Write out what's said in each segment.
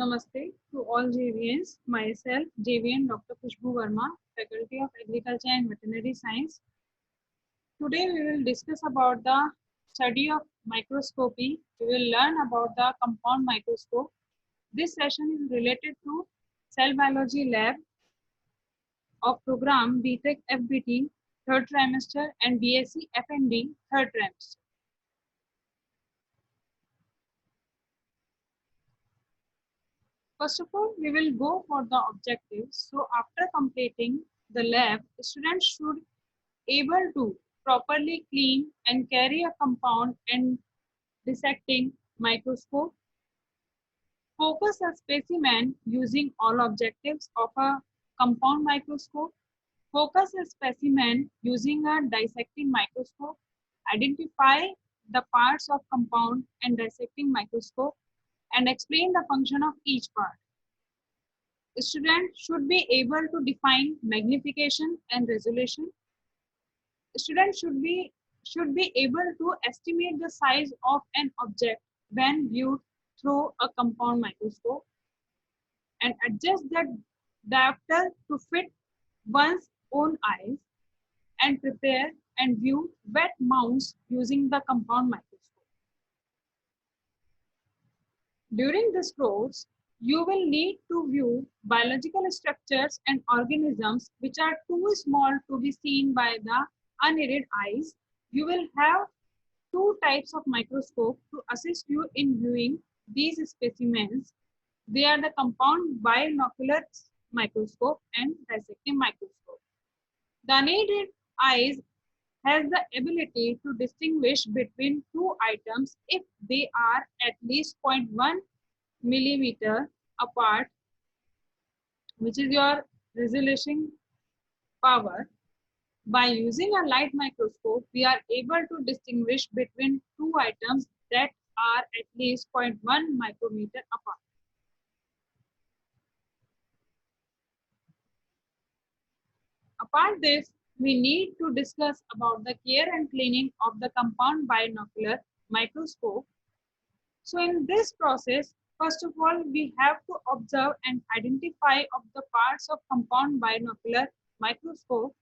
Namaste to all JVNs. Myself, JVN Dr. Khushbu Verma, Faculty of Agriculture and Veterinary Science. Today we will discuss about the study of microscopy. We will learn about the compound microscope. This session is related to cell biology lab of program BTech FBT third trimester and BSc FND third trimester. First of all, we will go for the objectives. So after completing the lab, students should able to properly clean and carry a compound and dissecting microscope, focus a specimen using all objectives of a compound microscope, focus a specimen using a dissecting microscope, identify the parts of compound and dissecting microscope, and explain the function of each part. The student should be able to define magnification and resolution. The student should be able to estimate the size of an object when viewed through a compound microscope and adjust the diopter to fit one's own eyes and prepare and view wet mounts using the compound microscope. During this course, you will need to view biological structures and organisms which are too small to be seen by the unaided eyes. You will have two types of microscope to assist you in viewing these specimens. They are the compound binocular microscope and dissecting microscope. The unaided eyes has the ability to distinguish between two items if they are at least 0.1 millimeter apart, which is your resolution power. By using a light microscope, we are able to distinguish between two items that are at least 0.1 micrometer apart. Apart this, we need to discuss about the care and cleaning of the compound binocular microscope. So in this process, first of all, we have to observe and identify of the parts of compound binocular microscope.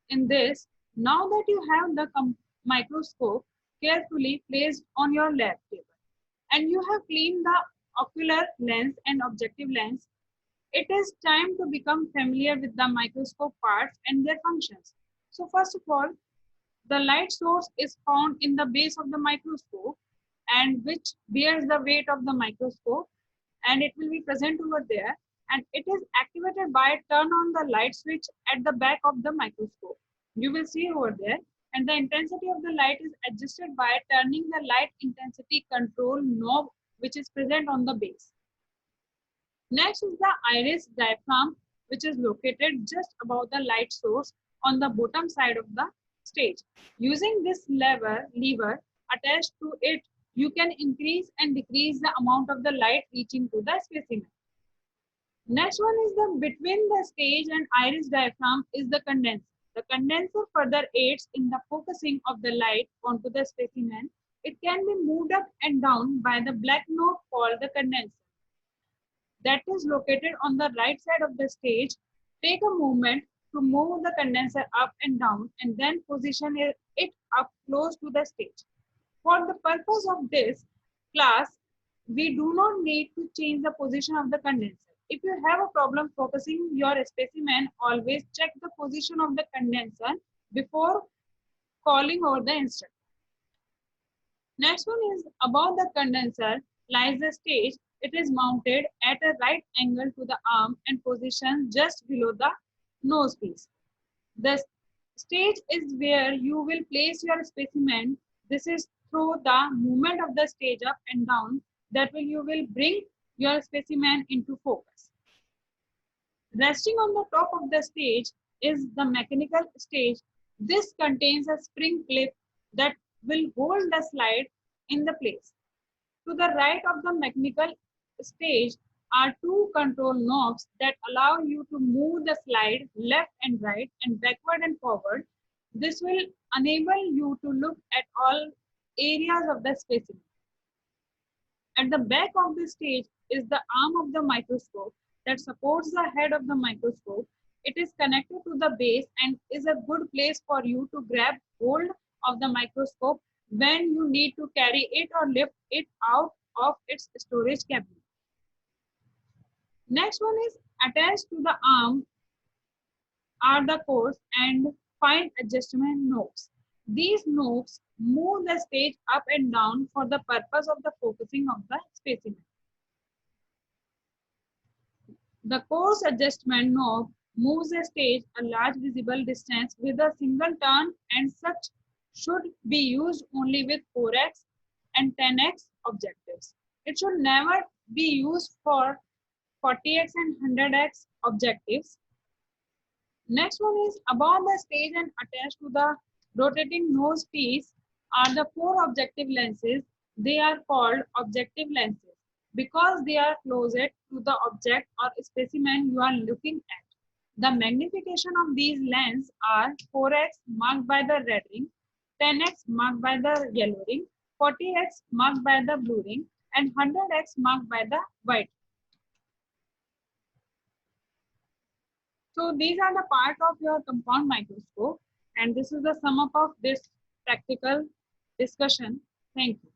In this, now that you have the microscope carefully placed on your lab table and you have cleaned the ocular lens and objective lens, it is time to become familiar with the microscope parts and their functions. So first of all, the light source is found in the base of the microscope and which bears the weight of the microscope, and it will be present over there, and it is activated by turn on the light switch at the back of the microscope. You will see over there, and the intensity of the light is adjusted by turning the light intensity control knob which is present on the base. Next is the iris diaphragm, which is located just above the light source on the bottom side of the stage. Using this lever attached to it, you can increase and decrease the amount of the light reaching to the specimen. Next one is the between the stage and iris diaphragm is the condenser. The condenser further aids in the focusing of the light onto the specimen. It can be moved up and down by the black knob called the condenser. That is located on the right side of the stage. Take a moment to move the condenser up and down and then position it up close to the stage. For the purpose of this class, we do not need to change the position of the condenser. If you have a problem focusing your specimen, always check the position of the condenser before calling over the instructor. Next one is above the condenser lies the stage. It is mounted at a right angle to the arm and positioned just below the nose piece. The stage is where you will place your specimen. This is through the movement of the stage up and down that you will bring your specimen into focus. Resting on the top of the stage is the mechanical stage. This contains a spring clip that will hold the slide in the place. To the right of the mechanical stage are two control knobs that allow you to move the slide left and right and backward and forward. This will enable you to look at all areas of the specimen. At the back of the stage is the arm of the microscope that supports the head of the microscope. It is connected to the base and is a good place for you to grab hold of the microscope when you need to carry it or lift it out of its storage cabinet. Next one is attached to the arm are the cores and fine adjustment knobs. These knobs move the stage up and down for the purpose of the focusing of the specimen. The course adjustment knob moves the stage a large visible distance with a single turn, and such should be used only with 4x and 10x objectives. It should never be used for 40x and 100x objectives. Next one is above the stage and attached to the rotating nose piece are the four objective lenses. They are called objective lenses because they are closest to the object or specimen you are looking at. The magnification of these lenses are 4x marked by the red ring, 10x marked by the yellow ring, 40x marked by the blue ring, and 100x marked by the white. So these are the part of your compound microscope, and this is the sum up of this practical discussion. Thank you.